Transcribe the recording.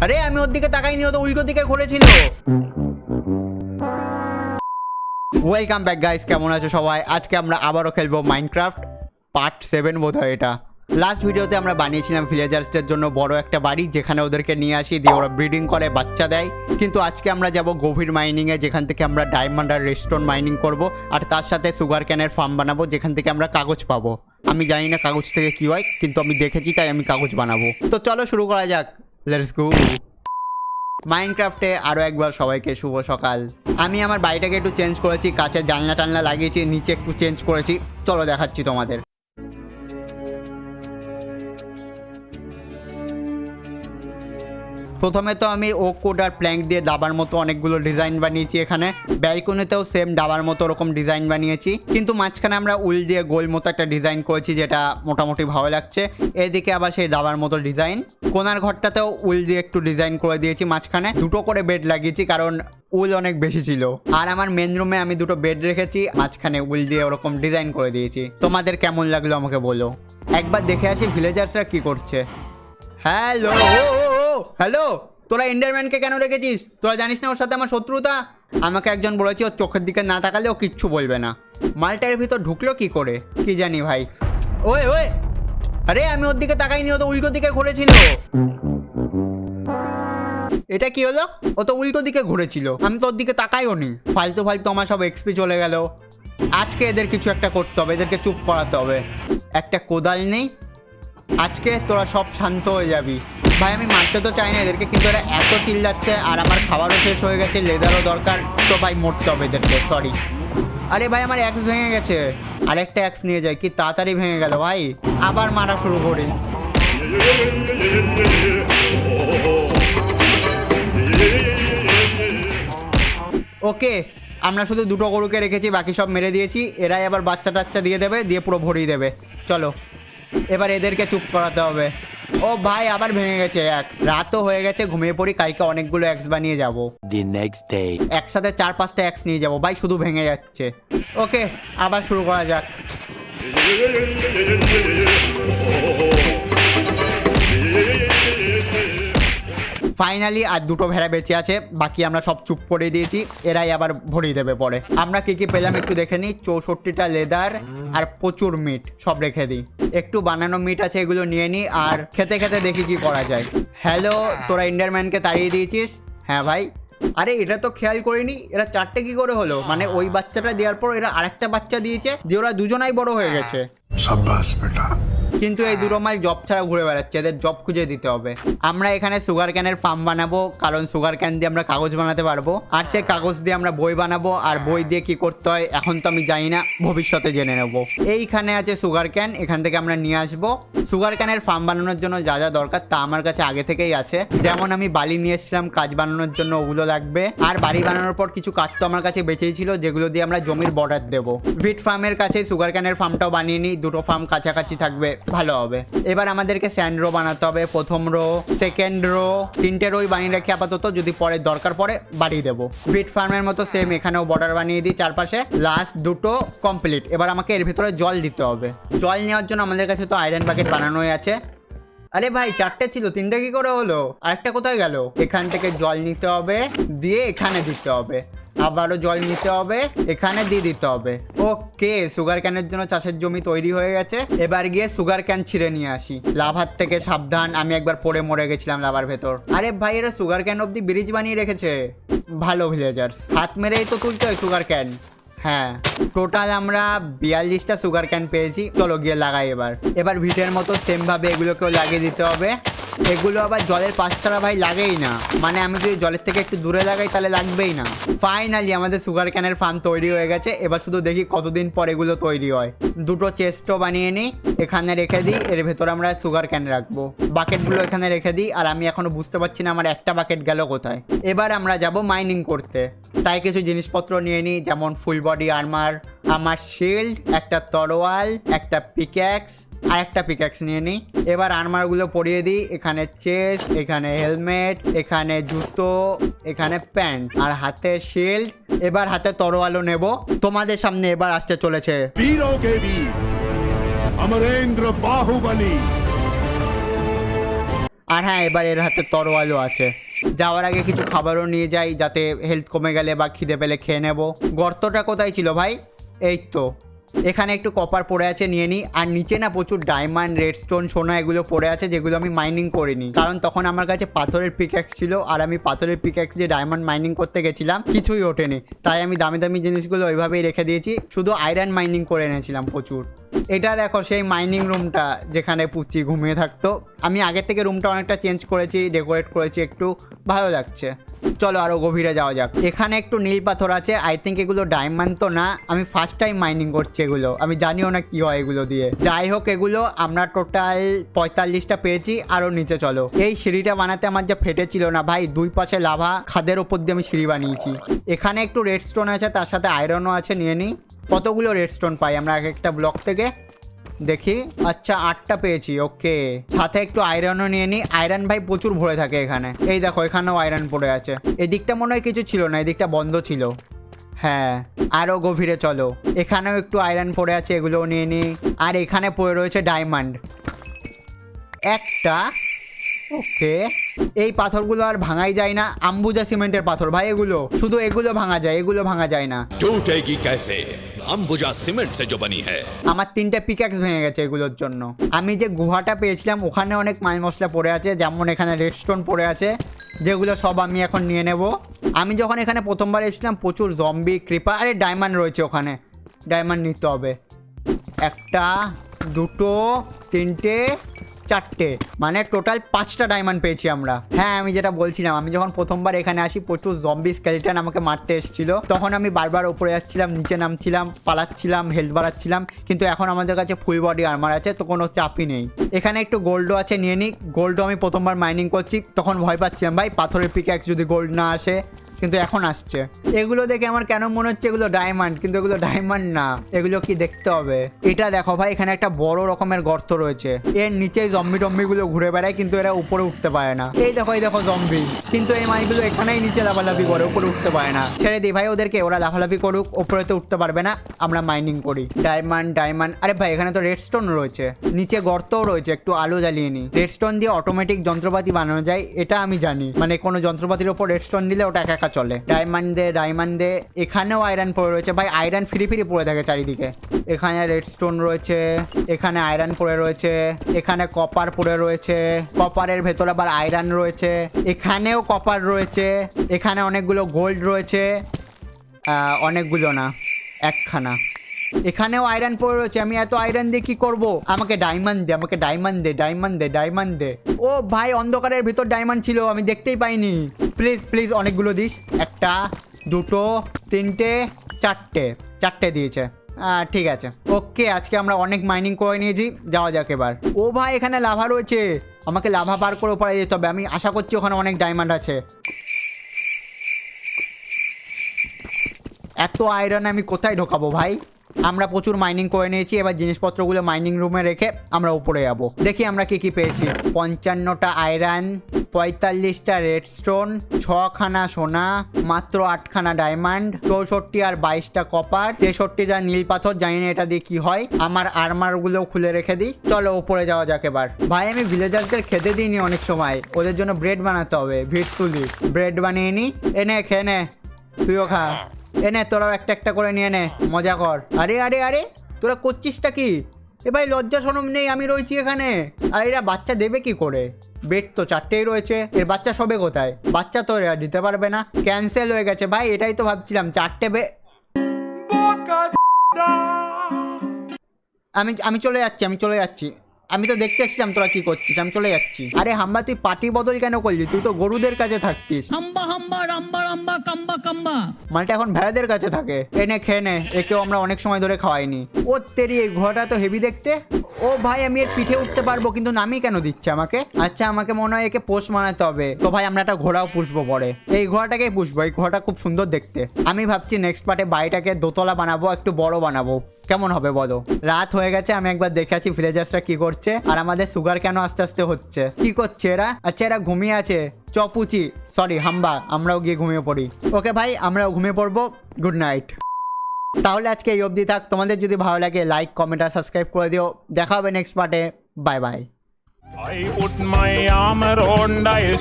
আরে আমি ওর দিকে তাকাইনি, ও তো উল্টো দিকে ঘুরেছিল। ওয়েলকাম ব্যাক গাইস, কেমন আছো সবাই? আজকে আমরা আবারও খেলবো মাইনক্রাফট পার্ট 7 বোধহয় এটা। লাস্ট ভিডিওতে আমরা বানিয়েছিলাম ভিলেজার্সদের জন্য বড় একটা বাড়ি, যেখানে ওদেরকে নিয়ে আসি, দিয়ে ওরা ব্রিডিং করে, বাচ্চা দেয়। কিন্তু আজকে আমরা যাব গভীর মাইনিংয়ে, যেখান থেকে আমরা ডায়মন্ড আর রেস্টোন মাইনিং করব, আর তার সাথে সুগার ক্যানের ফার্ম বানাবো, যেখান থেকে আমরা কাগজ পাবো। আমি জানি না কাগজ থেকে কি হয়, কিন্তু আমি দেখেছি, তাই আমি কাগজ বানাবো। তো চলো শুরু করা যাক, লেটস গো। মাইনক্রাফটে আরও একবার সবাইকে শুভ সকাল। আমি আমার বাড়িটাকে একটু চেঞ্জ করেছি, কাছের জানলা টানলা লাগিয়েছি, নিচে একটু চেঞ্জ করেছি, চলো দেখাচ্ছি তোমাদের। প্রথমে তো আমি ওক কোড আর প্ল্যাঙ্ক দিয়ে ডাবার মতো অনেকগুলো ডিজাইন বানিয়েছি। এখানে ব্যালকনিতেও সেম ডাবার মতো ওরকম ডিজাইন বানিয়েছি, কিন্তু মাঝখানে আমরা উল দিয়ে গোল মতো একটা ডিজাইন করেছি, যেটা মোটামুটি ভালো লাগছে। এদিকে আবার সেই ডাবার মতো ডিজাইন। কোনার ঘরটাতেও উল দিয়ে একটু ডিজাইন করে দিয়েছি, মাঝখানে দুটো করে বেড লাগিয়েছি, কারণ উল অনেক বেশি ছিল। আর আমার মেন রুমে আমি দুটো বেড রেখেছি, মাঝখানে উল দিয়ে ওরকম ডিজাইন করে দিয়েছি। তোমাদের কেমন লাগলো আমাকে বলো। একবার দেখে আসি ভিলেজার্সরা কি করছে। হ্যালো হ্যালো, তোরা এন্ডারম্যানকে কেন রেখেছিস? তোরা জানিস না ওর সাথে আমার শত্রুতা? আমাকে একজন বলেছে ওর চোখের দিকে না তাকালে ও কিচ্ছু বলবে না। মালটার ভিতর ঢুকলো কি করে কি জানি ভাই। ওয়ে ওয়ে, আরে আমি ওর দিকে তাকাইনি, ও তো উল্টো দিকে ঘুরেছিল। এটা কি হলো? ও তো উল্টো দিকে ঘুরেছিল, আমি তো ওর দিকে তাকাইও নি। ফালতু ফালতু আমার সব এক্সপি চলে গেল। আজকে এদের কিছু একটা করতে হবে, এদেরকে চুপ করাতে হবে। একটা কোদাল নেই, আজকে তোরা সব শান্ত হয়ে যাবি। ভাই আমি মারতে তো চাই না এদেরকে, কিন্তু এরা এত চিল্লাচ্ছে, আর আমার খাবারও শেষ হয়ে গেছে, লেদারও দরকার, তো ভাই মরতে হবে এদেরকে। সরি। আরে ভাই আমার অ্যাক্স ভেঙে গেছে, আরেকটা অ্যাক্স নিয়ে যাই। কি তাড়াতাড়ি ভেঙে গেল ভাই, আবার মারা শুরু করি। ওকে, আমরা শুধু দুটো গরুকে রেখেছি, বাকি সব মেরে দিয়েছি। এরাই আবার বাচ্চা টাচ্চা দিয়ে দেবে, দিয়ে পুরো ভরিয়ে দেবে। চলো এবার এদেরকে চুপ করাতে হবে। ও ভাই আবার ভেঙে গেছে অ্যাক্স। রাতও হয়ে গেছে, ঘুমিয়ে পড়ি, কালকে অনেকগুলো অ্যাক্স বানিয়ে যাবো। The next day. একসাথে 4-5টা অ্যাক্স নিয়ে যাবো ভাই, শুধু ভেঙে যাচ্ছে। ওকে, আবার শুরু করা যাক। ফাইনালি আর দুটো ভেড়া বেঁচে আছে, বাকি আমরা সব চুপ করে দিয়েছি, এরাই আবার ভরিয়ে দেবে পরে। আমরা কি কি পেলাম একটু দেখে নিই। 64টা লেদার আর প্রচুর মিট, সব রেখে দিই। একটু বানানো মিট আছে, এগুলো নিয়ে নিই, আর খেতে খেতে দেখি কি করা যায়। হ্যালো, তোরা ইন্ডারম্যানকে তাড়িয়ে দিয়েছিস? হ্যাঁ ভাই। আরে এটা তো খেয়াল করিনি, এরা 4টে কি করে হলো? মানে ওই বাচ্চাটা দেওয়ার পর এরা আরেকটা বাচ্চা দিয়েছে, যে ওরা দুজনাই বড় হয়ে গেছে। शाबाश बेटा। কিন্তু এই দুটো মাইল জব ছাড়া ঘুরে বেড়াচ্ছে, এদের জব খুঁজে দিতে হবে। আমরা এখানে সুগার ক্যানের ফার্ম বানাবো, কারণ সুগার ক্যান দিয়ে আমরা কাগজ বানাতে পারবো, আর সেই কাগজ দিয়ে আমরা বই বানাবো। আর বই দিয়ে কি করতে হয় এখন তো আমি জানি না, ভবিষ্যতে জেনে নেব। এইখানে আছে সুগার ক্যান, এখান থেকে আমরা নিয়ে আসবো। সুগার ক্যানের ফার্ম বানানোর জন্য যা যা দরকার তা আমার কাছে আগে থেকেই আছে। যেমন আমি বালি নিয়ে এসেছিলাম কাজ বানানোর জন্য, ওগুলো লাগবে। আর বাড়ি বানানোর পর কিছু কাঠ তো আমার কাছে বেঁচেই ছিল, যেগুলো দিয়ে আমরা জমির বর্ডার দেবো। ভিট ফার্মের কাছে সুগার ক্যানের ফার্মটাও বানিয়ে নিই, দুটো ফার্ম কাছাকাছি থাকবে, ভালো হবে। এবার আমাদেরকে স্যান্ড রো বানাতে হবে, প্রথম রো, সেকেন্ড রো, 3টে রোই বানিয়ে রাখি আপাতত, যদি পরে দরকার পড়ে বাড়িয়ে দেবো। ভিট ফার্মের মতো সেম এখানেও বর্ডার বানিয়ে দিই চারপাশে। লাস্ট দুটো কমপ্লিট। এবার আমাকে এর ভিতরে জল দিতে হবে। জল নেওয়ার জন্য আমাদের কাছে তো আয়রন বাকেট বানানোই আছে। আরে ভাই 4টে ছিল, 3টে কি করে হলো? আরেকটা কোথায় গেল? এখান থেকে জল নিতে হবে, দিয়ে এখানে দিতে হবে, আবারও জল নিতে হবে, এখানে দিয়ে দিতে হবে। ওকে, সুগার ক্যানের জন্য চাষের জমি তৈরি হয়ে গেছে। এবার গিয়ে সুগার ক্যান ছিঁড়ে নিয়ে আসি। লাভার থেকে সাবধান, আমি একবার পড়ে মরে গেছিলাম লাভার ভেতর। আরে ভাই এরা সুগার ক্যান অব্দি ব্রিজ বানিয়ে রেখেছে, ভালো ভিলেজার্স। হাত মেরেই তো তুলতে হয় সুগার ক্যান। হ্যাঁ, টোটাল আমরা 42টা সুগার ক্যান পেয়েছি। চলো গিয়ে লাগাই এবার। এবার ভিটের মতো সেম ভাবে এগুলোকেও লাগিয়ে দিতে হবে। এগুলো আবার জলের পাশ ছাড়া ভাই লাগেই না, মানে আমি যদি জলের থেকে একটু দূরে লাগাই তাহলে লাগবেই না। ফাইনালি আমাদের সুগার ক্যানের ফার্ম তৈরি হয়ে গেছে। এবার শুধু দেখি কতদিন পর এগুলো তৈরি হয়। দুটো চেস্টও বানিয়ে নিই, এখানে রেখে দিই। এর ভেতরে আমরা সুগার ক্যান রাখবো। বাকেটগুলো এখানে রেখে দিই, আর আমি এখনো বুঝতে পারছি না আমার একটা বাকেট গেল কোথায়। এবার আমরা যাব মাইনিং করতে, তাই কিছু জিনিসপত্র নিয়ে নিই, যেমন ফুল বডি আর্মার, আমার শিল্ড, একটা তরোয়াল, একটা পিক্যাক্স, আর একটা পিক্যাক্স নিয়ে নিই। এবার আর্মারগুলো পরিয়ে দিই। এখানে চেস্ট, এখানে হেলমেট, এখানে জুতো, এখানে প্যান্ট, আর হাতে শিল্ড। এবার হাতে তরোয়ালও নেব। তোমাদের সামনে এবার আসতে চলেছে वीरों के वीर अमरेंद्र बाहुबली। আর হ্যাঁ, এবার এর হাতে তরোয়ালও আছে। যাওয়ার আগে কিছু খাবারও নিয়ে যাই, যাতে হেলথ কমে গেলে বা খিদে পেলে খেয়ে নেব। গর্তটা কোথায় ছিল ভাই? এই তো, এখানে একটু কপার পড়ে আছে, নিয়ে নিই। আর নিচে না প্রচুর ডায়মন্ড, রেডস্টোন, সোনা এগুলো পড়ে আছে, যেগুলো আমি মাইনিং করিনি, কারণ তখন আমার কাছে পাথরের পিক্যাক্স ছিল। আর আমি পাথরের পিক্যাক্স দিয়ে ডায়মন্ড মাইনিং করতে গেছিলাম, কিছুই ওঠেনি। তাই আমি দামি দামি জিনিসগুলো ওইভাবেই রেখে দিয়েছি, শুধু আয়রন মাইনিং করে এনেছিলাম প্রচুর। এটা দেখো সেই মাইনিং রুমটা যেখানে পুচি ঘুমিয়ে থাকতো। আমি আগের থেকে রুমটা অনেকটা চেঞ্জ করেছি, ডেকোরেট করেছি, একটু ভালো লাগছে। চলো আরও গভীরে যাওয়া যাক। এখানে একটু নীল পাথর আছে, আই থিঙ্ক এগুলো ডায়মন্ড তো না, আমি ফার্স্ট টাইম মাইনিং করছি এগুলো, আমি জানিও না কি হয় এগুলো দিয়ে। যাই হোক, এগুলো আমরা টোটাল 45টা পেয়েছি। আরও নিচে চলো। এই সিঁড়িটা বানাতে আমার যা ফেটেছিল না ভাই, দুই পাশে লাভা, খাদের ওপর দিয়ে আমি সিঁড়ি বানিয়েছি। এখানে একটু রেডস্টোন আছে, তার সাথে আয়রনও আছে, নিয়ে নিই। কতগুলো রেডস্টোন পাই আমরা এক একটা ব্লক থেকে? দেখি, আচ্ছা 8টা পেয়েছি, ওকে। সাথে একটু আয়রনও নিয়ে নিই। আয়রন ভাই প্রচুর ভরে থাকে এখানে। এই দেখো, এখানেও আয়রন পড়ে আছে। এদিকটা মনে হয় কিছু ছিল না, এদিকটা বন্ধ ছিল। হ্যাঁ, আরও গভীরে চলো। এখানেও একটু আয়রন পড়ে আছে, এগুলোও নিয়ে নিই। আর এখানে পড়ে রয়েছে ডায়মন্ড একটা, ওকে। এই পাথরগুলো আর ভাঙাই যায় না, আম্বুজা সিমেন্টের পাথর ভাই এগুলো, শুধু এগুলো ভাঙা যায়, এগুলো ভাঙা যায় না। टूटेगी कैसे? अंबुजा सीमेंट से जो बनी है। আমার 3টে পিক্যাক্স ভেঙে গেছে এগুলোর জন্য। আমি যে গুহাটা পেয়েছিলাম ওখানে অনেক মাল মশলা পড়ে আছে, যেমন এখানে রেডস্টোন পড়ে আছে, যেগুলো সব আমি এখন নিয়ে নেব। আমি যখন এখানে প্রথমবার এসেছিলাম প্রচুর জম্বি, ক্রিপার, আরে ডায়মন্ড রয়েছে ওখানে, ডায়মন্ড নিতে হবে। একটা, দুটো, তিনটে, 4টে, মানে টোটাল 5টা ডায়মন্ড পেয়েছি আমরা। হ্যাঁ, আমি যেটা বলছিলাম, আমি যখন প্রথমবার এখানে আসি প্রচুর জম্বি স্কেলেটন আমাকে মারতে এসেছিল, তখন আমি বারবার উপরে যাচ্ছিলাম, নিচে নামছিলাম, পালাচ্ছিলাম, হেলথ বাড়াচ্ছিলাম। কিন্তু এখন আমাদের কাছে ফুল বডি আর্মার আছে, তো কোনো চাপই নেই। এখানে একটু গোল্ডও আছে, নিয়ে নিই। গোল্ডও আমি প্রথমবার মাইনিং করছি, তখন ভয় পাচ্ছিলাম ভাই পাথরের পিক্যাক্স যদি গোল্ড না আসে, কিন্তু এখন আসছে। এগুলো দেখে আমার কেন মনে হচ্ছে এগুলো ডায়মন্ড, কিন্তু এগুলো ডায়মন্ড না, এগুলো কি দেখতে হবে। এটা দেখো ভাই, এখানে একটা বড় রকমের গর্ত রয়েছে, এর নিচে জম্বি টম্বিগুলো ঘুরে বেড়ায়, কিন্তু এরা উপরে উঠতে পারে না। এই দেখো, এই দেখো জম্বি, কিন্তু এই মাছগুলো এখানেই নিচে লাফালাফি করে, উপরে উঠতে পারে না। ছেড়ে দিই ভাই ওদেরকে, ওরা লাফালাফি করুক, উপরে তো উঠতে পারবে না, আমরা মাইনিং করি। ডায়মন্ড, ডায়মন্ড, আরে ভাই এখানে তো রেডস্টোন রয়েছে, নিচে গর্তও রয়েছে, একটু আলো জ্বালিয়ে নিই। রেডস্টোন দিয়ে অটোমেটিক যন্ত্রপাতি বানানো যায়, এটা আমি জানি, মানে কোনো যন্ত্রপাতির ওপর রেডস্টোন দিলে ওটা একা একা চলে। ডায়মন্ড দে, ডায়মন্ড দে। এখানেও আয়রন পড়ে রয়েছে ভাই, আয়রন ফ্রি ফ্রি পড়ে থাকে চারিদিকে। এখানে রেডস্টোন রয়েছে, এখানে আয়রন পড়ে রয়েছে, এখানে কপার পড়ে রয়েছে, কপারের ভেতর আবার আয়রন রয়েছে, এখানেও কপার রয়েছে, এখানে অনেকগুলো গোল্ড রয়েছে, অনেকগুলো না, একখানা। এখানেও আয়রন পড়ে রয়েছে, আমি এত আয়রন দিয়ে কি করব? আমাকে ডায়মন্ড দে, আমাকে ডায়মন্ড দে, ডায়মন্ড দে, ডায়মন্ড দে। ও ভাই, অন্ধকারের ভিতর ডায়মন্ড ছিল, আমি দেখতেই পাইনি। প্লিজ প্লিজ অনেকগুলো দিস। একটা, দুটো, তিনটে, 4টে দিয়েছে। ঠিক আছে, ওকে। আজকে আমরা অনেক মাইনিং করে নিয়েছি, যাওয়া যাক এবার। ও ভাই, এখানে লাভা রয়েছে, আমাকে লাভা পার করে ওপরে যেতে হবে। আমি আশা করছি ওখানে অনেক ডায়মন্ড আছে। এত আয়রন আমি কোথায় ঢোকাবো ভাই? আমরা প্রচুর মাইনিং করে নিয়েছি, এবার জিনিসপত্রগুলো মাইনিং রুমে রেখে আমরা উপরে যাবো। দেখি আমরা কি কি পেয়েছি। 55টা আয়রন, 45টা রেডস্টোন, 6খানা সোনা, মাত্র 8খানা ডায়মন্ড, 64 আর 22টা কপার, 63টা নীল পাথর, জানি না এটা দিয়ে কি হয়। আমার আর্মারগুলো খুলে রেখে দিই। চলো উপরে যাওয়া যাক এবার। ভাই আমি ভিলেজারদের খেতে দিইনি অনেক সময়, ওদের জন্য ব্রেড বানাতে হবে। ভিট তুলি, ব্রেড বানিয়ে নি। এনে খেয়ে নে, তুইও খা। এনে তোরাও একটা একটা করে নিয়ে নে, মজা কর। আরে আরে আরে, তোরা করছিসটা কি? এ ভাই লজ্জা শরম নেই, আমি রয়েছি এখানে। আর এরা বাচ্চা দেবে কি করে? বেড তো 4টেই রয়েছে, এর বাচ্চা সবে কোথায়? বাচ্চা তো এরা দিতে পারবে না, ক্যান্সেল হয়ে গেছে ভাই। এটাই তো ভাবছিলাম, 4টে আমি চলে যাচ্ছি, আমি চলে যাচ্ছি। আমি তো দেখতে এসেছিলাম তোরা কি করছিস, আমি চলে যাচ্ছি। আরে হাম্বা, তুই পাটি বদল কেন করলি? তুই তো গরুদের কাছে থাকতিস। হাম্বা হাম্বা রাম্বা রাম্বা কাম্বা কাম্বা। মালটা এখন ভেড়াদের কাছে থাকে। এনে খেয়ে নে, একেও আমরা অনেক সময় ধরে খাওয়াইনি। ও তেরি, এই ঘোড়াটা তো হেভি দেখতে। ও ভাই, আমি এর পিঠে উঠতে পারবো, কিন্তু নামই কেন দিচ্ছে আমাকে? আচ্ছা, আমাকে মনে হয় একে পোষ মানাতে হবে। তো ভাই আমরা একটা ঘোড়াও পুষবো পরে। এই ঘোড়াটাকেই পুষবো, এই ঘোড়াটা খুব সুন্দর দেখতে। আমি ভাবছি নেক্সট পার্টে বাড়িটাকে দোতলা বানাবো, একটু বড় বানাবো। কেমন হবে বলো? রাত হয়ে গেছে, আমি একবার দেখে আছি ভিলেজার্সরা কি করছে। আর আমাদের সুগার কেন আস্তে আস্তে হচ্ছে, কি করছে এরা? আচ্ছা, এরা ঘুমিয়ে আছে। চপুচি, সরি হাম্বা, আমরাও গিয়ে ঘুমিয়ে পড়ি। ওকে ভাই, আমরাও ঘুমিয়ে পড়বো। Good night. তাহলে আজকে এই অবধি থাক। তোমাদের যদি ভালো লাগে লাইক, কমেন্ট আর সাবস্ক্রাইব করে দিও। দেখা হবে নেক্সট পার্টে। Bye bye. I put my arm around, I'll